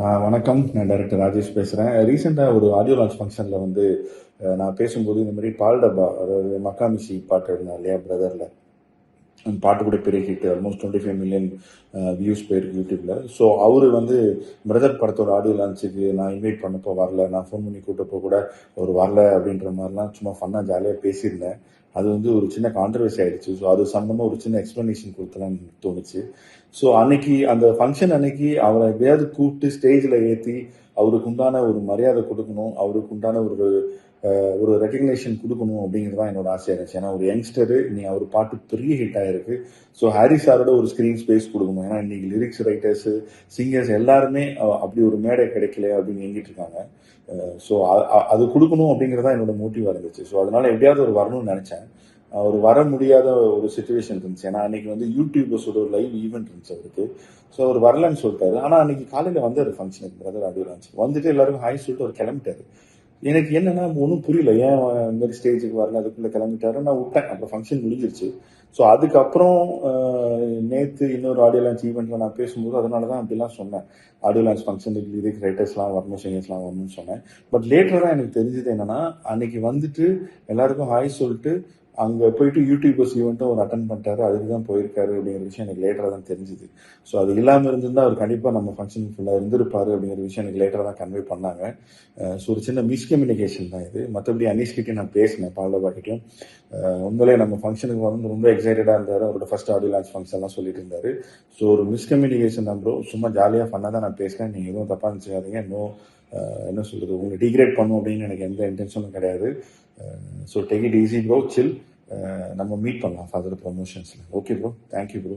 வணக்கம். நான் டைரக்டர் ராஜேஷ் பேசுகிறேன். ரீசெண்டாக ஒரு ஆடியோ லான்ச் ஃபங்க்ஷனில் வந்து நான் பேசும்போது இந்த மாதிரி பால் டப்பா, அதாவது மக்காமிசி பாட்டு இருந்தா இல்லையா பிரதரில், அந்த பாட்டு கூட பெரிய ஹிட், ஆல்மோஸ்ட் 25 மில்லியன் வியூஸ் போயிருக்கு யூடியூப்ல. ஸோ அவரு வந்து பிரதர் படத்தோட ஆடியோ லான்ச்சுக்கு நான் இன்வைட் பண்ணப்போ வரல, நான் ஃபோன் பண்ணி கூட்டப்போ கூட அவர் வரல அப்படின்ற மாதிரிலாம் சும்மா ஃபன்னாக ஜாலியாக பேசியிருந்தேன். அது வந்து ஒரு சின்ன கான்ட்ரவர்சி ஆயிடுச்சு. ஸோ அது சம்பந்தமாக ஒரு சின்ன எக்ஸ்பிளனேஷன் கொடுக்கலாம்னு தோணுச்சு. ஸோ அன்னைக்கு அந்த ஃபங்க்ஷன் அன்னைக்கு அவரை எப்படியாவது கூப்பிட்டு ஸ்டேஜில் ஏற்றி அவருக்கு உண்டான ஒரு மரியாதை கொடுக்கணும், அவருக்கு உண்டான ஒரு ரெகக்னேஷன் கொடுக்கணும் அப்படிங்கிறது தான் என்னோட ஆசையாக இருந்துச்சு. ஏன்னா ஒரு யங்ஸ்டரு, நீ அவர் பாட்டு பெரிய ஹிட் ஆயிருக்கு. ஸோ ஹாரி சாரோட ஒரு ஸ்க்ரீன் ஸ்பேஸ் கொடுக்கணும். ஏன்னா இன்னைக்கு லிரிக்ஸ் ரைட்டர்ஸ், சிங்கர்ஸ் எல்லாருமே அப்படி ஒரு மேடை கிடைக்கல அப்படின்னு எங்கிட்டு இருக்காங்க. ஸோ அது கொடுக்கணும் அப்படிங்கிறது தான் என்னோட மோட்டிவாக இருந்துச்சு. ஸோ அதனால எப்படியாவது ஒரு வரணும்னு நினைச்சேன். அவர் வர முடியாத ஒரு சுச்சுவேஷன் இருந்துச்சு. ஏன்னா அன்னைக்கு வந்து யூடியூபர்ஸோட ஒரு லைவ் ஈவெண்ட் இருந்துச்சு அவருக்கு. ஸோ அவர் வரலன்னு சொல்லிட்டாரு. ஆனால் அன்னைக்கு காலையில் வந்தார் ஃபங்க்ஷனுக்கு, பிரதர் ஆடியோ லான்ச் வந்துட்டு எல்லாருக்கும் ஹாய் சொல்லிட்டு அவர் கிளம்பிட்டாரு. எனக்கு என்னன்னா ஒன்றும் புரியல, ஏன் இந்த மாதிரி ஸ்டேஜுக்கு வரல, அதுக்குள்ள கிளம்பிட்டாரு. நான் விட்டேன், அப்புறம் ஃபங்க்ஷன் முடிஞ்சிருச்சு. ஸோ அதுக்கப்புறம் நேற்று இன்னொரு ஆடியோ லான்ச் ஈவெண்ட்ல நான் பேசும்போது அதனால தான் அப்படிலாம் சொன்னேன். ஆடியோ லான்ச் ஃபங்க்ஷனுக்கு லிரிக் ரைட்டர்ஸ்லாம் வரணும், சிங்கர்ஸ்லாம் வரணும்னு சொன்னேன். பட் லேட்டர் தான் எனக்கு தெரிஞ்சது என்னன்னா, அன்னைக்கு வந்துட்டு எல்லாருக்கும் ஹாய் சொல்லிட்டு அங்கே போயிட்டு யூடியூபர்ஸ் ஈவெண்ட்டும் அவர் அட்டன் பண்ணிட்டாரு, அதுக்கு தான் போயிருக்காரு அப்படிங்கிற விஷயம் எனக்கு லேட்டராக தான் தெரிஞ்சுது. ஸோ அது இல்லாமல் இருந்திருந்தா அவர் கண்டிப்பாக நம்ம ஃபங்க்ஷன் ஃபுல்லாக இருந்திருப்பாரு அப்படிங்கிற விஷயம் எனக்கு லேட்டராக தான் கன்வே பண்ணாங்க. ஸோ ஒரு சின்ன மிஸ்கம்யூனிகேஷன் தான் இது. மற்றபடி அனீஷ்கிட்டையும் நான் பேசினேன், பால்டபாக்கிட்டையும். உண்மையிலே நம்ம ஃபங்க்ஷனுக்கு வந்து ரொம்ப எக்ஸைட்டடாக இருந்தார். அவரோட ஃபர்ஸ்ட் ஆடியோ லான்ச் ஃபங்க்ஷன்லாம் சொல்லிட்டு இருந்தாரு. ஸோ ஒரு மிஸ்கம்யூனிகேஷன் தான் ப்ரோ. சும்மா ஜாலியாக ஃபன்னாக தான் நான் பேசுகிறேன். நீங்கள் எதுவும் தப்பாக நினச்சிக்காதீங்க. என்ன சொல்கிறது, உங்களை டிகிரேட் பண்ணும் அப்படின்னு எனக்கு எந்த இன்டென்ஷனும் கிடையாது. So take it easy bro, chill. நம்ம மீட் பண்ணலாம் ஃபர்தர் ப்ரொமோஷன்ஸில். Okay bro, thank you bro.